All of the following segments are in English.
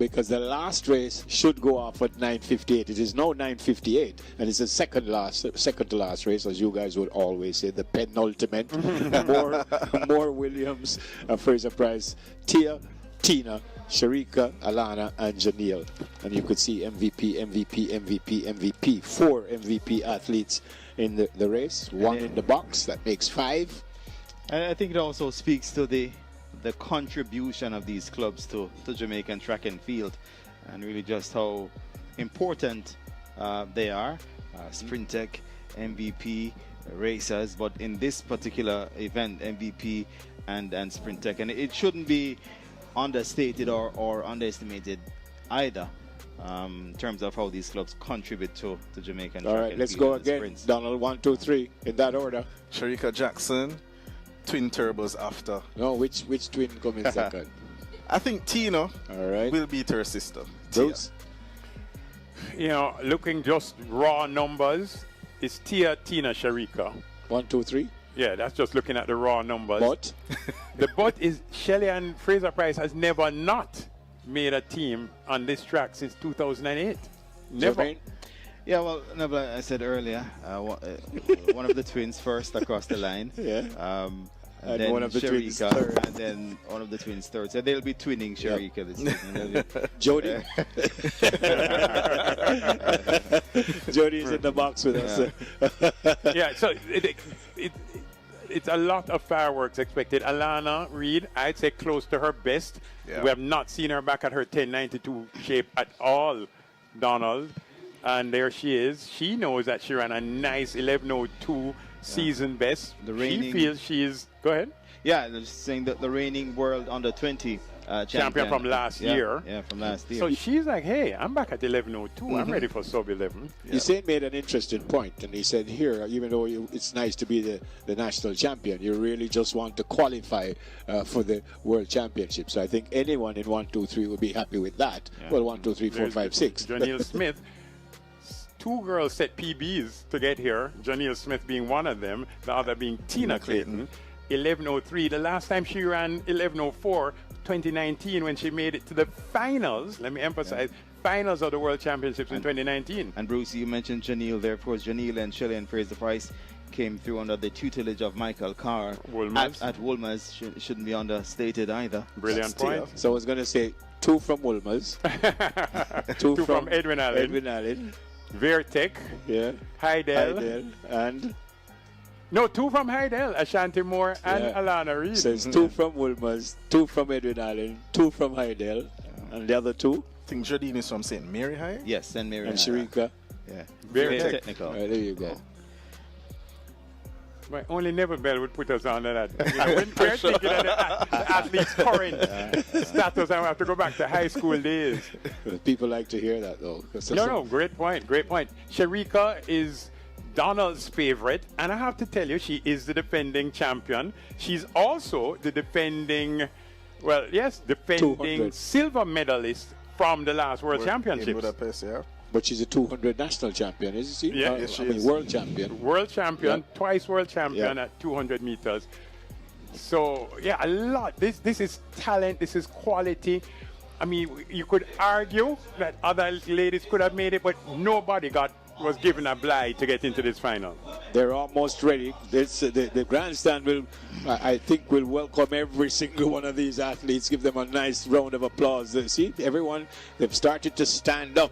because the last race should go off at 9:58. It is now 9:58, and it's the second to last race, as you guys would always say, the penultimate. more Williams, Fraser Price, Tina, Shericka, Alana, and Janelle. And you could see MVP. 4 MVP athletes in the race, 1 in the box. That makes 5. And I think it also speaks to the contribution of these clubs to Jamaican track and field, and really just how important they are. Sprintec, MVP, racers, but in this particular event, MVP and Sprintec. And it shouldn't be understated or underestimated either, in terms of how these clubs contribute to Jamaican track. All right, and let's field go and again. sprints. Donald, 1, 2, 3, in that order. Shericka Jackson, twin turbos after. No, which twin come in second? I think Tina All right. will beat her sister. Bruce? You know, looking just raw numbers, it's Tina Shericka. 1, 2, 3. Yeah, that's just looking at the raw numbers. But The but is Shelly-Ann Fraser Price has never not made a team on this track since 2008. Never. Jermaine? Yeah, well, no, but I said earlier, one of the twins first across the line. Yeah. And And then one of the twins Shericka, third. and then one of the twins third. So they'll be twinning Shericka this season. Jody. Jody is in the box with us. Yeah, so it's a lot of fireworks expected. Alana Reid, I'd say close to her best. Yeah. We have not seen her back at her 1092 shape at all, Donald. And there she is. She knows that she ran a nice 11:02 season best. The reigning- She feels she is. Go ahead. Yeah, they're just saying that the reigning world under 20 Champion from last year. Yeah, from last year. So she's like, hey, I'm back at 11:02. I'm ready for sub 11. Usain made an interesting point, and he said here, even though it's nice to be the national champion, you really just want to qualify for the world championship. So I think anyone in 1, 2, 3 would be happy with that. Yeah. Well, 1, 2, 3, 4, 5, 6. Janelle Smith. 2 girls set PBs to get here. Janelle Smith being one of them, the other being Tina Clayton. 11:03. The last time she ran 11:04, 2019, when she made it to the finals. Let me emphasize, finals of the World Championships in 2019. And Bruce, you mentioned Janelle there. Of course, Janelle and Shelly-Ann Fraser Price came through under the tutelage of Michael Carr Wolmer's. at Wolmer's. Shouldn't be understated either. Brilliant point. So I was going to say 2 from Wolmer's, 2 from Edwin Allen. Edwin Allen, Vertec. yeah, Heidel. Heidel, and No, 2 from Heidel. Ashanti Moore and Yeah. Alana Reid. so it's 2 from Wolmer's, 2 from Edwin Allen, 2 from Heidel, and the other 2, I think Jardine is from St. Mary High. Yes, St. Mary. and Shericka. Yeah. Very Very tech- technical. All right, there you go. But only Neville Bell would put us under that. You know, when we're thinking of the athlete's current status, I have to go back to high school days. People like to hear that, though. No, great point, great point. Shericka is Donald's favorite, and I have to tell you, she is the defending champion. She's also the defending 200. silver medalist from the last World In Championships. Budapest, yeah. But she's a 200 national champion, isn't she? Yeah. Yes, she I mean, is. world champion. World champion, Yeah. twice world champion Yeah. at 200 meters. So, yeah, a lot. This is talent. This is quality. I mean, you could argue that other ladies could have made it, but nobody was given a blight to get into this final. They're almost ready. The grandstand I think, will welcome every single one of these athletes, give them a nice round of applause. See, everyone, they've started to stand up.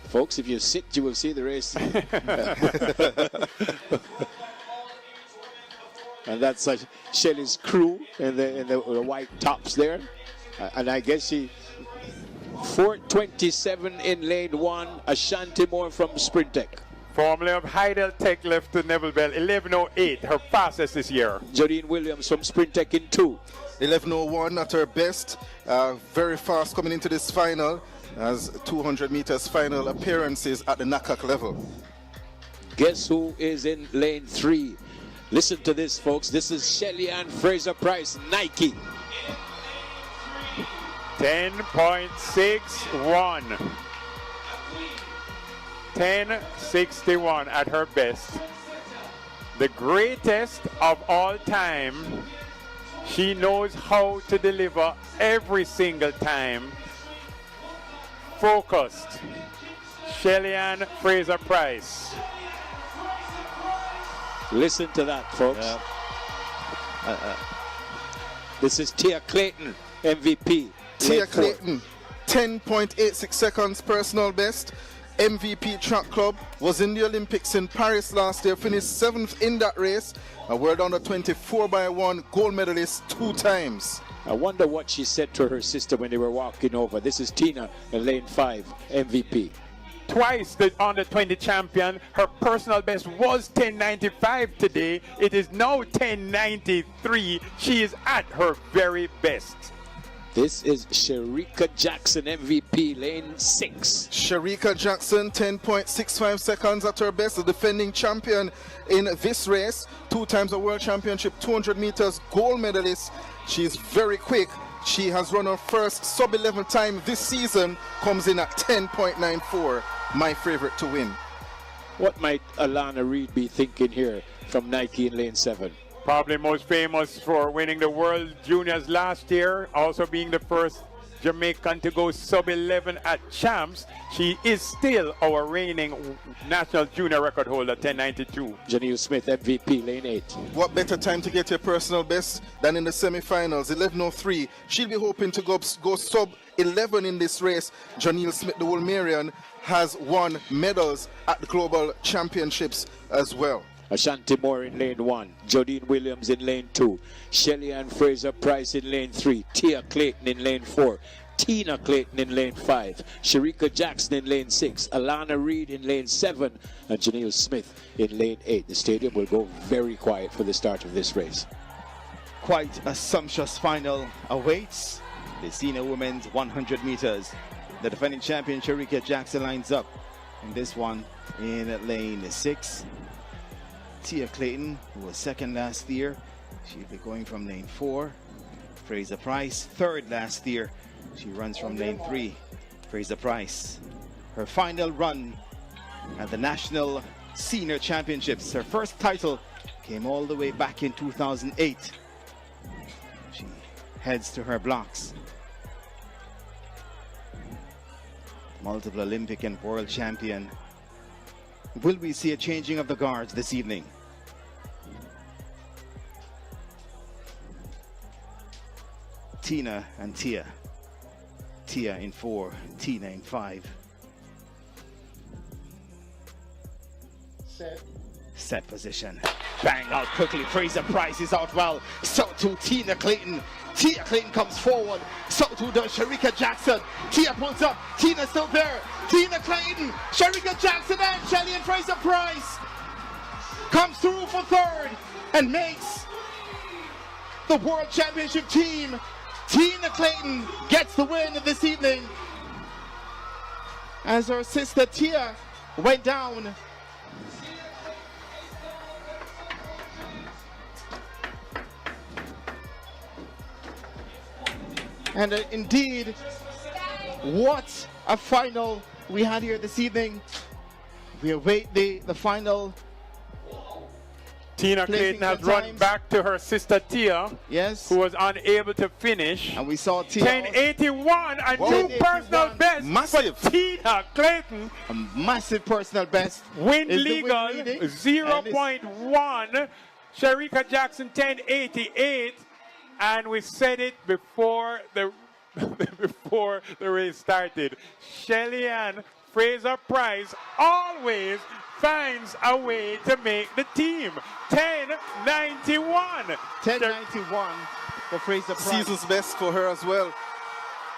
Folks, if you sit, you will see the race. And that's Shelly's crew in the white tops there. And I guess she 4:27 in lane 1, Ashanti Moore from Sprintec. Formula of Heidel Tech left to Neville Bell, 11:08, her fastest this year. Jodine Williams from Sprintec in 2. 11:01 at her best. Very fast coming into this final, as 200 meters final appearances at the NACAC level. Guess who is in lane 3? Listen to this, folks. This is Shelly-Ann Fraser Price, Nike. 10.61. 10.61 at her best. The greatest of all time. She knows how to deliver every single time. focused. Shelly-Ann Fraser-Pryce. Listen to that, folks. This is Tia Clayton, MVP. Tia Clayton, 10.86 seconds personal best. MVP track club, was in the Olympics in Paris last year, finished 7th in that race. A world under 24x1 gold medalist 2 times. I wonder what she said to her sister when they were walking over. This is Tina in lane 5, MVP. Twice the under 20 champion. Her personal best was 10.95 today. It is now 10.93. She is at her very best. This is Shericka Jackson, MVP, lane 6. Shericka Jackson, 10.65 seconds at her best, the defending champion in this race. 2 times a world championship, 200 meters gold medalist. She's very quick. She has run her first sub-11 time this season, comes in at 10.94, my favorite to win. What might Alana Reid be thinking here from Nike in lane 7? Probably most famous for winning the World Juniors last year, also being the first Jamaican to go sub-11 at Champs. She is still our reigning national junior record holder, 10.92. Janelle Smith, MVP, lane 8. What better time to get your personal best than in the semi-finals, 11.03. She'll be hoping to go sub-11 in this race. Janelle Smith, the Wolmerian, has won medals at the Global Championships as well. Ashanti Moore in lane 1, Jodine Williams in lane 2, Shelly-Ann Fraser-Pryce in lane 3, Tia Clayton in lane 4, Tina Clayton in lane 5, Shericka Jackson in lane 6, Alana Reid in lane 7, and Janelle Smith in lane 8. The stadium will go very quiet for the start of this race. Quite a sumptuous final awaits the senior women's 100 meters. The defending champion Shericka Jackson lines up in this one in lane 6. Tia Clayton, who was second last year, she'll be going from lane 4. Fraser-Pryce, third last year, she runs from lane 3. Fraser-Pryce, her final run at the National Senior Championships. Her first title came all the way back in 2008. She heads to her blocks. Multiple Olympic and world champion. Will we see a changing of the guards this evening? Tina and Tia. Tia in 4, Tina in 5. Set position. Bang out quickly. Fraser-Pryce is out well. So too Tina Clayton. Tia Clayton comes forward. So too does Shericka Jackson. Tia pulls up. Tina's still there. Tina Clayton, Shericka Jackson, and Shelly-Ann Fraser-Pryce comes through for third and makes the World Championship team. Tina Clayton gets the win this evening as her sister Tia went down. And indeed, what a final we had here this evening. We await the final. Tina Clayton has run back to her sister Tia, yes, who was unable to finish. And we saw Tia 10.81, a new personal best massive for Tina Clayton. A massive personal best. Wind legal 0.1. Shericka Jackson 10.88, and we said it before the before the race started. Shelly-Ann Fraser-Pryce always finds a way to make the team. 10.91. 10.91 for Fraser-Pryce. Season's best for her as well.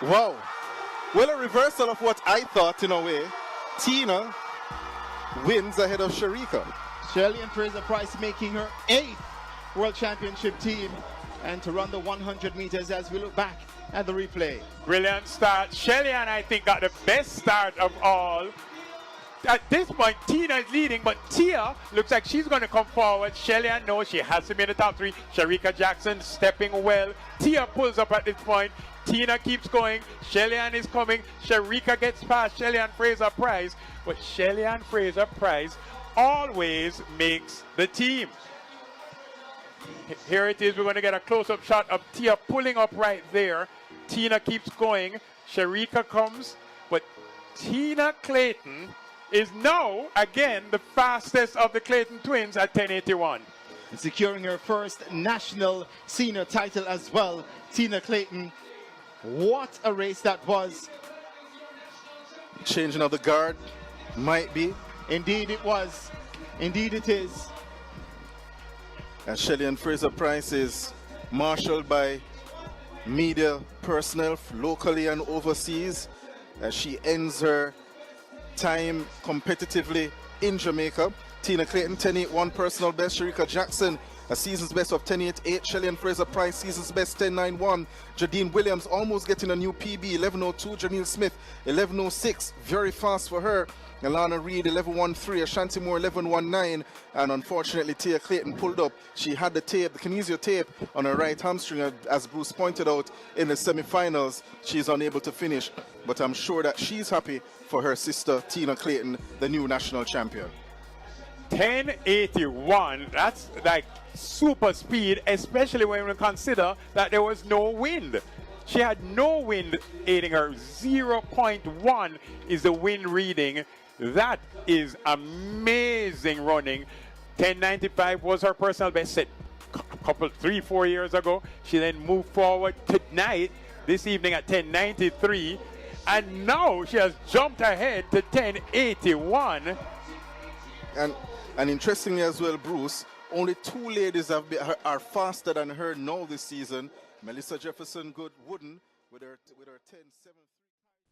Wow. Well, a reversal of what I thought in a way. Tina wins ahead of Shericka. Shelly-Ann Fraser-Pryce making her 8th World Championship team, and to run the 100 meters as we look back at the replay. Brilliant start. Shelly-Ann, I think, got the best start of all. At this point, Tina is leading, but Tia looks like she's going to come forward. Shelly-Ann knows she has to be in the top 3. Shericka Jackson stepping well. Tia pulls up at this point. Tina keeps going. Shelly-Ann is coming. Shericka gets past Shelly-Ann Fraser-Pryce, but Shelly-Ann Fraser-Pryce always makes the team. Here it is. We're going to get a close-up shot of Tia pulling up right there. Tina keeps going. Shericka comes, but Tina Clayton is now, again, the fastest of the Clayton twins at 10:81. Securing her first national senior title as well. Tina Clayton, what a race that was. Changing of the guard, might be. Indeed it was. Indeed it is. And Shelly-Ann Fraser-Pryce is marshaled by media personnel locally and overseas as she ends her time competitively in Jamaica. Tina Clayton, 10.81 personal best. Shericka Jackson, a season's best of 10.88. Shelly-Ann Fraser-Pryce, season's best 10.91. Jadine Williams almost getting a new PB, 11.02. Janelle Smith, 11.06. Very fast for her. Alana Reid, 11.13. Ashanti Moore, 11.19. And unfortunately, Tia Clayton pulled up. She had the tape, the kinesio tape, on her right hamstring. As Bruce pointed out in the semifinals, she's unable to finish. But I'm sure that she's happy for her sister, Tina Clayton, the new national champion. 10:81. That's like super speed, especially when we consider that there was no wind. She had no wind aiding her. 0.1 is the wind reading. That is amazing running. 10:95 was her personal best set a couple, 3-4 years ago. She then moved forward tonight, this evening at 10:93. And now she has jumped ahead to 10:81. And interestingly as well, Bruce, only two ladies are faster than her now this season. Melissa Jefferson Good-Wooden with her 10.7.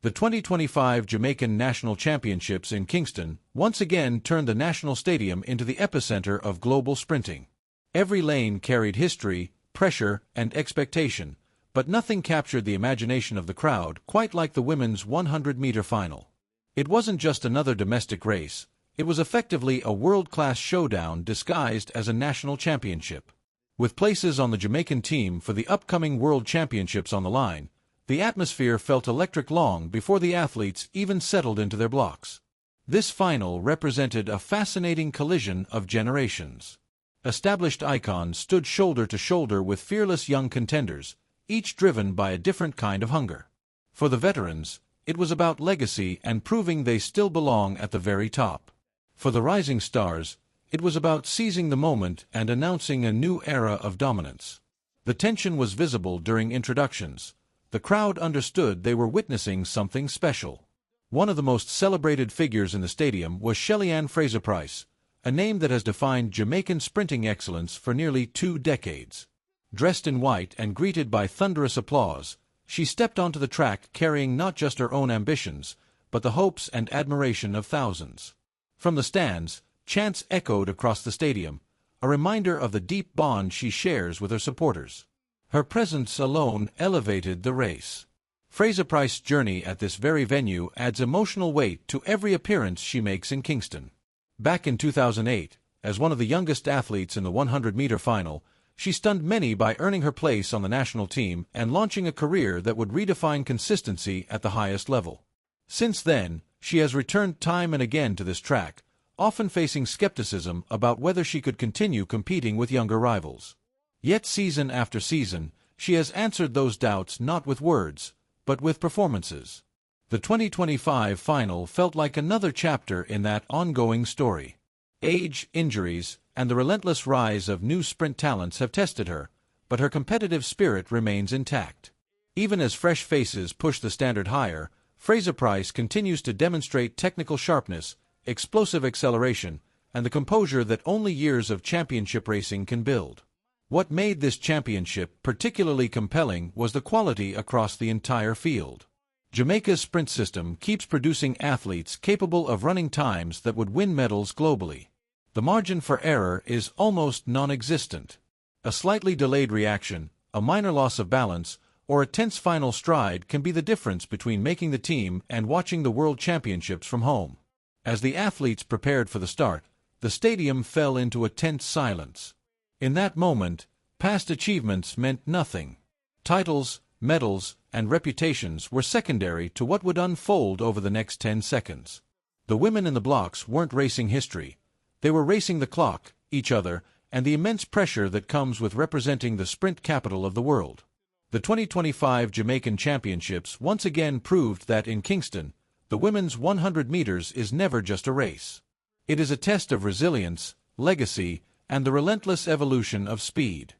The 2025 Jamaican National Championships in Kingston once again turned the National Stadium into the epicenter of global sprinting. Every lane carried history, pressure, and expectation, but nothing captured the imagination of the crowd quite like the women's 100-meter final. It wasn't just another domestic race. It was effectively a world-class showdown disguised as a national championship. With places on the Jamaican team for the upcoming World Championships on the line, the atmosphere felt electric long before the athletes even settled into their blocks. This final represented a fascinating collision of generations. Established icons stood shoulder to shoulder with fearless young contenders, each driven by a different kind of hunger. For the veterans, it was about legacy and proving they still belong at the very top. For the rising stars, it was about seizing the moment and announcing a new era of dominance. The tension was visible during introductions. The crowd understood they were witnessing something special. One of the most celebrated figures in the stadium was Shelly-Ann Fraser-Pryce, a name that has defined Jamaican sprinting excellence for nearly 2 decades. Dressed in white and greeted by thunderous applause, she stepped onto the track carrying not just her own ambitions, but the hopes and admiration of thousands. From the stands, chants echoed across the stadium, a reminder of the deep bond she shares with her supporters. Her presence alone elevated the race. Fraser-Pryce's journey at this very venue adds emotional weight to every appearance she makes in Kingston. Back in 2008, as one of the youngest athletes in the 100-meter final, she stunned many by earning her place on the national team and launching a career that would redefine consistency at the highest level. Since then, she has returned time and again to this track, often facing skepticism about whether she could continue competing with younger rivals. Yet season after season, she has answered those doubts not with words, but with performances. The 2025 final felt like another chapter in that ongoing story. Age, injuries, and the relentless rise of new sprint talents have tested her, but her competitive spirit remains intact. Even as fresh faces push the standard higher, Fraser-Pryce continues to demonstrate technical sharpness, explosive acceleration, and the composure that only years of championship racing can build. What made this championship particularly compelling was the quality across the entire field. Jamaica's sprint system keeps producing athletes capable of running times that would win medals globally. The margin for error is almost non-existent. A slightly delayed reaction, a minor loss of balance, or a tense final stride can be the difference between making the team and watching the World Championships from home. As the athletes prepared for the start, the stadium fell into a tense silence. In that moment, past achievements meant nothing. Titles, medals, and reputations were secondary to what would unfold over the next 10 seconds. The women in the blocks weren't racing history. They were racing the clock, each other, and the immense pressure that comes with representing the sprint capital of the world. The 2025 Jamaican Championships once again proved that in Kingston, The women's 100 meters is never just a race. It is a test of resilience, legacy, and the relentless evolution of speed.